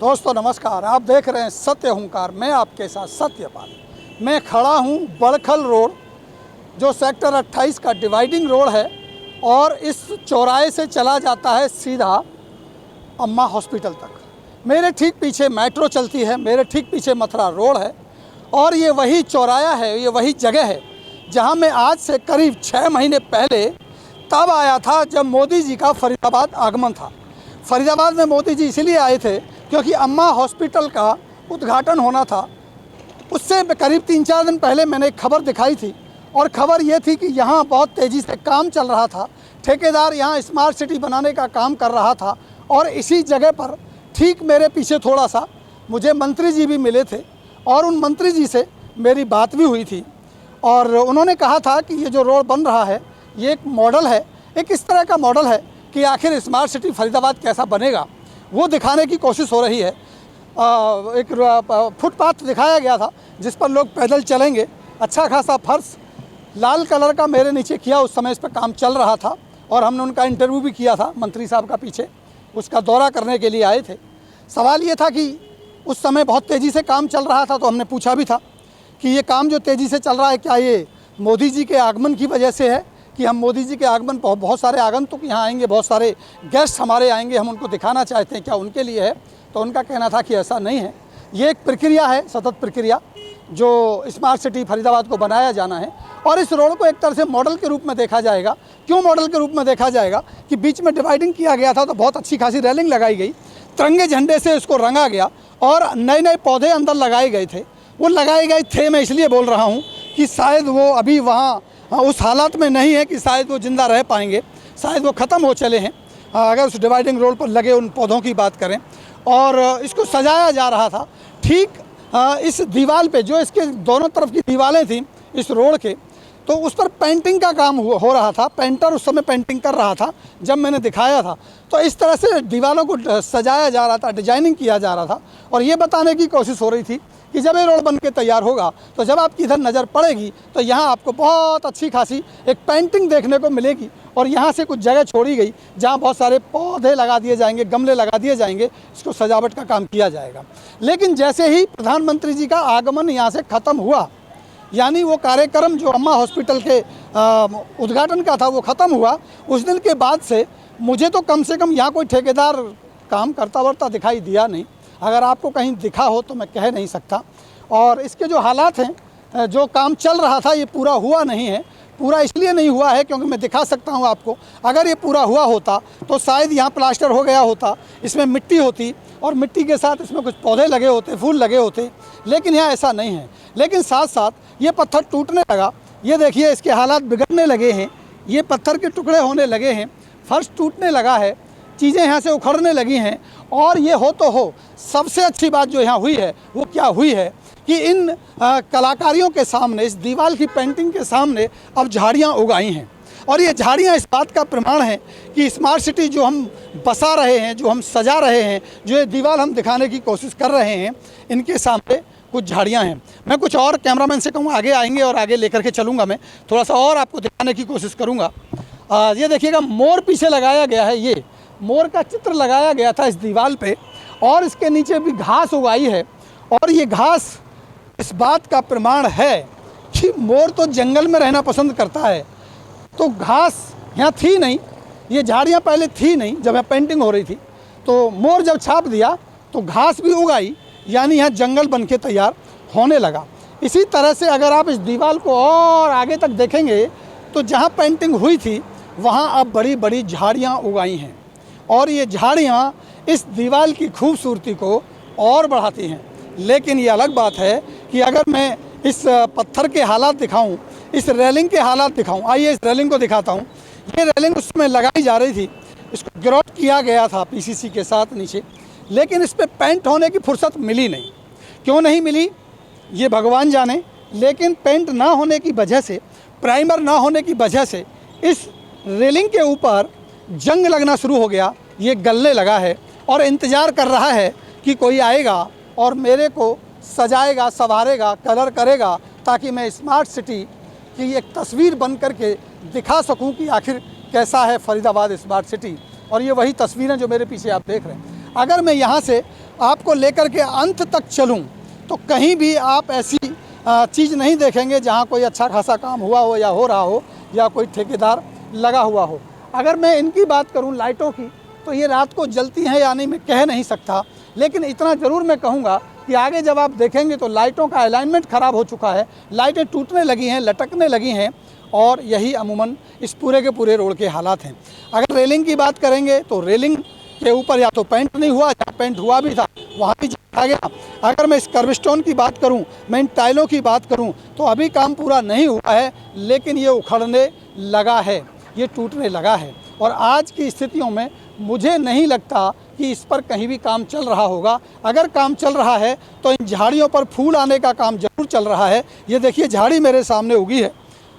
दोस्तों नमस्कार, आप देख रहे हैं सत्य हुंकार। मैं आपके साथ सत्यपाल। मैं खड़ा हूं बड़खल रोड, जो सेक्टर 28 का डिवाइडिंग रोड है, और इस चौराहे से चला जाता है सीधा अम्मा हॉस्पिटल तक। मेरे ठीक पीछे मेट्रो चलती है, मेरे ठीक पीछे मथुरा रोड है, और ये वही चौराहा है, ये वही जगह है जहां मैं आज से करीब 6 महीने पहले तब आया था जब मोदी जी का फरीदाबाद आगमन था। फरीदाबाद में मोदी जी इसलिए आए थे क्योंकि अम्मा हॉस्पिटल का उद्घाटन होना था। उससे करीब 3-4 दिन पहले मैंने एक खबर दिखाई थी, और खबर ये थी कि यहाँ बहुत तेज़ी से काम चल रहा था। ठेकेदार यहाँ स्मार्ट सिटी बनाने का काम कर रहा था, और इसी जगह पर ठीक मेरे पीछे थोड़ा सा मुझे मंत्री जी भी मिले थे, और उन मंत्री जी से मेरी बात भी हुई थी। और उन्होंने कहा था कि ये जो रोड बन रहा है ये एक मॉडल है, एक इस तरह का मॉडल है कि आखिर स्मार्ट सिटी फरीदाबाद कैसा बनेगा वो दिखाने की कोशिश हो रही है। एक फुटपाथ दिखाया गया था जिस पर लोग पैदल चलेंगे। अच्छा खासा फर्श लाल कलर का मेरे नीचे किया, उस समय इस पर काम चल रहा था, और हमने उनका इंटरव्यू भी किया था मंत्री साहब का। पीछे उसका दौरा करने के लिए आए थे। सवाल ये था कि उस समय बहुत तेज़ी से काम चल रहा था, तो हमने पूछा भी था कि ये काम जो तेज़ी से चल रहा है क्या ये मोदी जी के आगमन की वजह से है, कि हम मोदी जी के आगमन पर बहुत सारे आगंतुक यहाँ आएंगे, बहुत सारे गेस्ट हमारे आएंगे, हम उनको दिखाना चाहते हैं, क्या उनके लिए है? तो उनका कहना था कि ऐसा नहीं है, ये एक प्रक्रिया है, सतत प्रक्रिया, जो स्मार्ट सिटी फरीदाबाद को बनाया जाना है। और इस रोड को एक तरह से मॉडल के रूप में देखा जाएगा। क्यों मॉडल के रूप में देखा जाएगा? कि बीच में डिवाइडिंग किया गया था तो बहुत अच्छी खासी रेलिंग लगाई गई, तिरंगे झंडे से इसको रंगा गया, और नए नए पौधे अंदर लगाए गए थे। वो लगाए गए थे, मैं इसलिए बोल रहा हूँ कि शायद वो अभी वहाँ उस हालात में नहीं है कि शायद वो ज़िंदा रह पाएंगे, शायद वो ख़त्म हो चले हैं। अगर उस डिवाइडिंग रोड पर लगे उन पौधों की बात करें, और इसको सजाया जा रहा था ठीक इस दीवार पे, जो इसके दोनों तरफ की दीवारें थीं इस रोड के, तो उस पर पेंटिंग का काम हो रहा था। पेंटर उस समय पेंटिंग कर रहा था जब मैंने दिखाया था। तो इस तरह से दीवारों को सजाया जा रहा था, डिजाइनिंग किया जा रहा था, और ये बताने की कोशिश हो रही थी कि जब ये रोड बन के तैयार होगा तो जब आपकी इधर नज़र पड़ेगी तो यहाँ आपको बहुत अच्छी खासी एक पेंटिंग देखने को मिलेगी। और यहाँ से कुछ जगह छोड़ी गई जहाँ बहुत सारे पौधे लगा दिए जाएंगे, गमले लगा दिए जाएंगे, इसको सजावट का काम किया जाएगा। लेकिन जैसे ही प्रधानमंत्री जी का आगमन यहाँ से ख़त्म हुआ, यानी वो कार्यक्रम जो अम्मा हॉस्पिटल के उद्घाटन का था वो ख़त्म हुआ, उस दिन के बाद से मुझे तो कम से कम यहाँ कोई ठेकेदार काम करता वर्ता दिखाई दिया नहीं। अगर आपको कहीं दिखा हो तो मैं कह नहीं सकता। और इसके जो हालात हैं, जो काम चल रहा था, ये पूरा हुआ नहीं है। पूरा इसलिए नहीं हुआ है क्योंकि मैं दिखा सकता हूँ आपको, अगर ये पूरा हुआ होता तो शायद यहाँ प्लास्टर हो गया होता, इसमें मिट्टी होती, और मिट्टी के साथ इसमें कुछ पौधे लगे होते, फूल लगे होते, लेकिन यहाँ ऐसा नहीं है। लेकिन साथ साथ ये पत्थर टूटने लगा। ये देखिए इसके हालात बिगड़ने लगे हैं, ये पत्थर के टुकड़े होने लगे हैं, फर्श टूटने लगा है, चीज़ें यहाँ से उखड़ने लगी हैं। और ये हो तो हो, सबसे अच्छी बात जो यहाँ हुई है वो क्या हुई है कि इन कलाकारियों के सामने, इस दीवार की पेंटिंग के सामने अब झाड़ियाँ उगाई हैं। और ये झाड़ियाँ इस बात का प्रमाण है कि स्मार्ट सिटी जो हम बसा रहे हैं, जो हम सजा रहे हैं, जो ये दीवार हम दिखाने की कोशिश कर रहे हैं, इनके सामने कुछ झाड़ियाँ हैं। मैं कुछ और कैमरामैन से कहूँ आगे आएंगे और आगे लेकर के चलूँगा, मैं थोड़ा सा और आपको दिखाने की कोशिश करूँगा। ये देखिएगा, मोर पीछे लगाया गया है, ये मोर का चित्र लगाया गया था इस दीवार पे, और इसके नीचे भी घास उगाई है। और ये घास इस बात का प्रमाण है कि मोर तो जंगल में रहना पसंद करता है। तो घास यहाँ थी नहीं, ये झाड़ियाँ पहले थी नहीं जब यहाँ पेंटिंग हो रही थी, तो मोर जब छाप दिया तो घास भी उगाई, यानी यहाँ जंगल बन के तैयार होने लगा। इसी तरह से अगर आप इस दीवार को और आगे तक देखेंगे तो जहाँ पेंटिंग हुई थी वहाँ अब बड़ी बड़ी झाड़ियाँ उगाई हैं, और ये झाड़ियाँ इस दीवार की खूबसूरती को और बढ़ाती हैं। लेकिन ये अलग बात है कि अगर मैं इस पत्थर के हालात दिखाऊं, इस रेलिंग के हालात दिखाऊं, आइए इस रेलिंग को दिखाता हूं। ये रेलिंग उसमें लगाई जा रही थी, इसको ग्राउट किया गया था पीसीसी के साथ नीचे, लेकिन इस पर पेंट होने की फुर्सत मिली नहीं। क्यों नहीं मिली ये भगवान जाने, लेकिन पेंट ना होने की वजह से, प्राइमर ना होने की वजह से इस रेलिंग के ऊपर जंग लगना शुरू हो गया। ये गलने लगा है और इंतज़ार कर रहा है कि कोई आएगा और मेरे को सजाएगा, संवारेगा, कलर करेगा, ताकि मैं स्मार्ट सिटी की एक तस्वीर बन करके दिखा सकूं कि आखिर कैसा है फरीदाबाद स्मार्ट सिटी। और ये वही तस्वीरें जो मेरे पीछे आप देख रहे हैं। अगर मैं यहाँ से आपको लेकर के अंत तक चलूं तो कहीं भी आप ऐसी चीज़ नहीं देखेंगे जहां कोई अच्छा खासा काम हुआ हो या हो रहा हो या कोई ठेकेदार लगा हुआ हो। अगर मैं इनकी बात करूं लाइटों की, तो ये रात को जलती हैं या नहीं मैं कह नहीं सकता, लेकिन इतना ज़रूर मैं कहूँगा कि आगे जब आप देखेंगे तो लाइटों का अलाइनमेंट ख़राब हो चुका है, लाइटें टूटने लगी हैं, लटकने लगी हैं, और यही अमूमन इस पूरे के पूरे रोड के हालात हैं। अगर रेलिंग की बात करेंगे तो रेलिंग के ऊपर या तो पेंट नहीं हुआ, या पेंट हुआ भी था वहाँ भी आ गया। अगर मैं इस कर्वस्टोन की बात करूं, मैं इन टाइलों की बात करूं, तो अभी काम पूरा नहीं हुआ है, लेकिन ये उखड़ने लगा है, ये टूटने लगा है। और आज की स्थितियों में मुझे नहीं लगता कि इस पर कहीं भी काम चल रहा होगा। अगर काम चल रहा है तो इन झाड़ियों पर फूल आने का काम जरूर चल रहा है। ये देखिए झाड़ी मेरे सामने उगी है,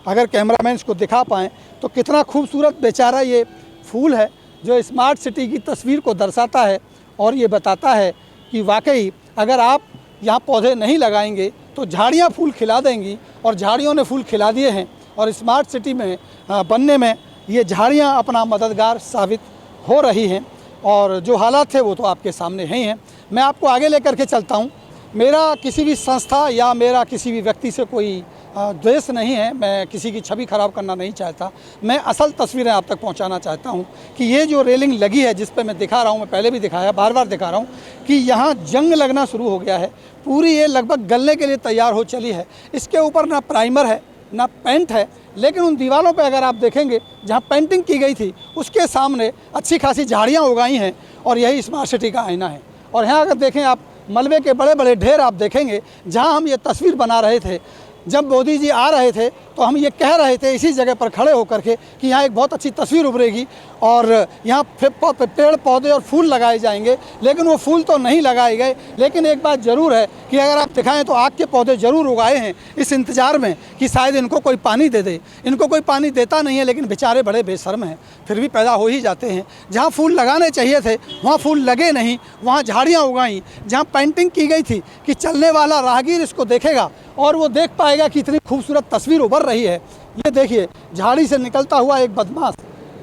अगर कैमरामैन इसको दिखा पाएँ तो कितना खूबसूरत बेचारा ये फूल है, जो स्मार्ट सिटी की तस्वीर को दर्शाता है और ये बताता है कि वाकई अगर आप यहाँ पौधे नहीं लगाएंगे तो झाड़ियाँ फूल खिला देंगी, और झाड़ियों ने फूल खिला दिए हैं। और स्मार्ट सिटी में बनने में ये झाड़ियाँ अपना मददगार साबित हो रही हैं, और जो हालात थे वो तो आपके सामने ही हैं। मैं आपको आगे लेकर के चलता हूँ। मेरा किसी भी संस्था या मेरा किसी भी व्यक्ति से कोई द्वेष नहीं है, मैं किसी की छवि खराब करना नहीं चाहता। मैं असल तस्वीरें आप तक पहुंचाना चाहता हूं कि ये जो रेलिंग लगी है, जिस पे मैं दिखा रहा हूं, मैं पहले भी दिखाया, बार बार दिखा रहा हूं कि यहाँ जंग लगना शुरू हो गया है। पूरी ये लगभग गलने के लिए तैयार हो चली है। इसके ऊपर ना प्राइमर है ना पेंट है, लेकिन उन दीवारों पर अगर आप देखेंगे जहाँ पेंटिंग की गई थी उसके सामने अच्छी खासी झाड़ियाँ उगाई हैं, और यही स्मार्ट सिटी का आईना है। और यहाँ अगर देखें आप, मलबे के बड़े बड़े ढेर आप देखेंगे। जहाँ हम ये तस्वीर बना रहे थे, जब मोदी जी आ रहे थे तो हम ये कह रहे थे इसी जगह पर खड़े होकर के कि यहाँ एक बहुत अच्छी तस्वीर उभरेगी और यहाँ पेड़ पौधे और फूल लगाए जाएंगे, लेकिन वो फूल तो नहीं लगाए गए। लेकिन एक बात ज़रूर है कि अगर आप दिखाएं तो आग के पौधे ज़रूर उगाए हैं, इस इंतज़ार में कि शायद इनको कोई पानी दे दे। इनको कोई पानी देता नहीं है, लेकिन बेचारे बड़े बेशर्म हैं, फिर भी पैदा हो ही जाते हैं। जहाँ फूल लगाने चाहिए थे वहाँ फूल लगे नहीं, वहाँ झाड़ियाँ उगाई। जहाँ पेंटिंग की गई थी कि चलने वाला राहगीर इसको देखेगा और वो देख पाएगा कि इतनी खूबसूरत तस्वीर उभर रही है। ये देखिए झाड़ी से निकलता हुआ एक बदमाश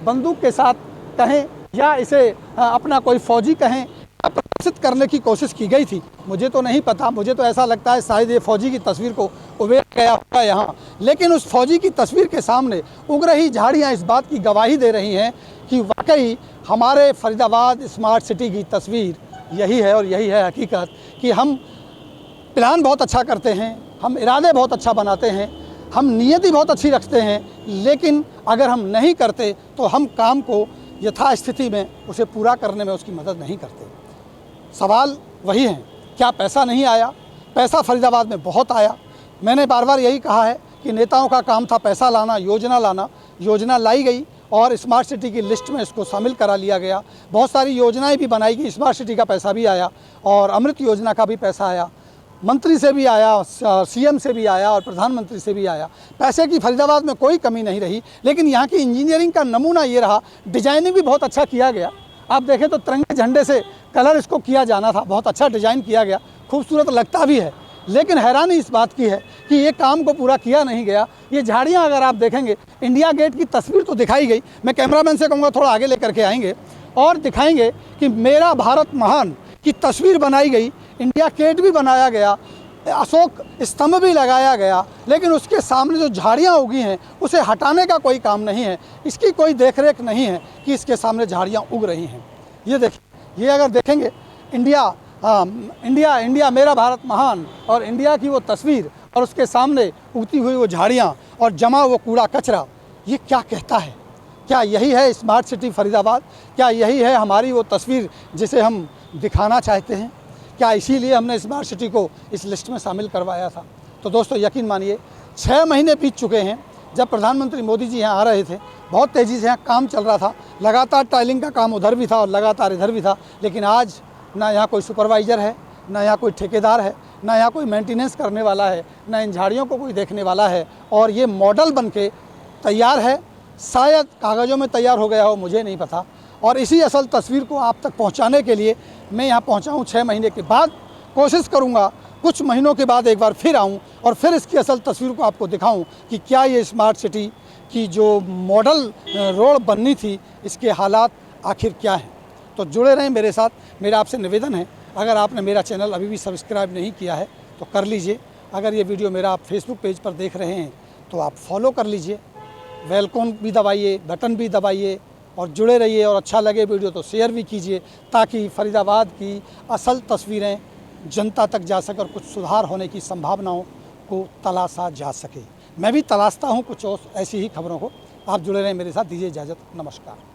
बंदूक के साथ कहें या इसे अपना कोई फौजी कहें, प्रदर्शित करने की कोशिश की गई थी। मुझे तो नहीं पता, मुझे तो ऐसा लगता है शायद ये फौजी की तस्वीर को उभेर गया होगा यहाँ, लेकिन उस फौजी की तस्वीर के सामने उग रही झाड़ियाँ इस बात की गवाही दे रही हैं कि वाकई हमारे फरीदाबाद स्मार्ट सिटी की तस्वीर यही है। और यही है हकीकत कि हम प्लान बहुत अच्छा करते हैं, हम इरादे बहुत अच्छा बनाते हैं, हम नीयत बहुत अच्छी रखते हैं, लेकिन अगर हम नहीं करते तो हम काम को यथास्थिति में उसे पूरा करने में उसकी मदद नहीं करते। सवाल वही है, क्या पैसा नहीं आया? पैसा फरीदाबाद में बहुत आया। मैंने बार बार यही कहा है कि नेताओं का काम था पैसा लाना, योजना लाना। योजना लाई गई और स्मार्ट सिटी की लिस्ट में इसको शामिल करा लिया गया। बहुत सारी योजनाएं भी बनाई गई, स्मार्ट सिटी का पैसा भी आया और अमृत योजना का भी पैसा आया, मंत्री से भी आया, सीएम से भी आया और प्रधानमंत्री से भी आया। पैसे की फरीदाबाद में कोई कमी नहीं रही, लेकिन यहाँ की इंजीनियरिंग का नमूना ये रहा, डिजाइनिंग भी बहुत अच्छा किया गया। आप देखें तो तिरंगे झंडे से कलर इसको किया जाना था, बहुत अच्छा डिज़ाइन किया गया, खूबसूरत लगता भी है। लेकिन हैरानी इस बात की है कि ये काम को पूरा किया नहीं गया। ये झाड़ियाँ अगर आप देखेंगे, इंडिया गेट की तस्वीर तो दिखाई गई, मैं कैमरामैन से कहूँगा थोड़ा आगे लेकर के आएंगे और दिखाएंगे कि मेरा भारत महान की तस्वीर बनाई गई, इंडिया गेट भी बनाया गया, अशोक स्तंभ भी लगाया गया, लेकिन उसके सामने जो झाड़ियाँ उगी हैं उसे हटाने का कोई काम नहीं है, इसकी कोई देखरेख नहीं है कि इसके सामने झाड़ियाँ उग रही हैं। ये देखिए, ये अगर देखेंगे इंडिया मेरा भारत महान और इंडिया की वो तस्वीर और उसके सामने उगती हुई वो झाड़ियाँ और जमा वो कूड़ा कचरा, ये क्या कहता है? क्या यही है स्मार्ट सिटी फरीदाबाद? क्या यही है हमारी वो तस्वीर जिसे हम दिखाना चाहते हैं? क्या इसीलिए हमने स्मार्ट सिटी को इस लिस्ट में शामिल करवाया था? तो दोस्तों यकीन मानिए 6 महीने बीत चुके हैं जब प्रधानमंत्री मोदी जी यहाँ आ रहे थे। बहुत तेज़ी से यहाँ काम चल रहा था, लगातार टाइलिंग का काम उधर भी था और लगातार इधर भी था, लेकिन आज ना यहाँ कोई सुपरवाइज़र है, ना यहाँ कोई ठेकेदार है, ना यहाँ कोई मेंटेनेंस करने वाला है, ना इन झाड़ियों को कोई देखने वाला है। और ये मॉडल बन के तैयार है, शायद कागज़ों में तैयार हो गया हो, मुझे नहीं पता। और इसी असल तस्वीर को आप तक पहुंचाने के लिए मैं यहाँ पहुंचा हूँ 6 महीने के बाद। कोशिश करूँगा कुछ महीनों के बाद एक बार फिर आऊँ और फिर इसकी असल तस्वीर को आपको दिखाऊँ कि क्या ये स्मार्ट सिटी की जो मॉडल रोड बननी थी, इसके हालात आखिर क्या हैं। तो जुड़े रहें मेरे साथ। मेरा आपसे निवेदन है, अगर आपने मेरा चैनल अभी भी सब्सक्राइब नहीं किया है तो कर लीजिए। अगर ये वीडियो मेरा आप फेसबुक पेज पर देख रहे हैं तो आप फॉलो कर लीजिए, वेलकम भी दबाइए, बटन भी दबाइए और जुड़े रहिए। और अच्छा लगे वीडियो तो शेयर भी कीजिए, ताकि फरीदाबाद की असल तस्वीरें जनता तक जा सके और कुछ सुधार होने की संभावनाओं को तलाशा जा सके। मैं भी तलाशता हूँ कुछ और ऐसी ही खबरों को। आप जुड़े रहें मेरे साथ। दीजिए इजाज़त, नमस्कार।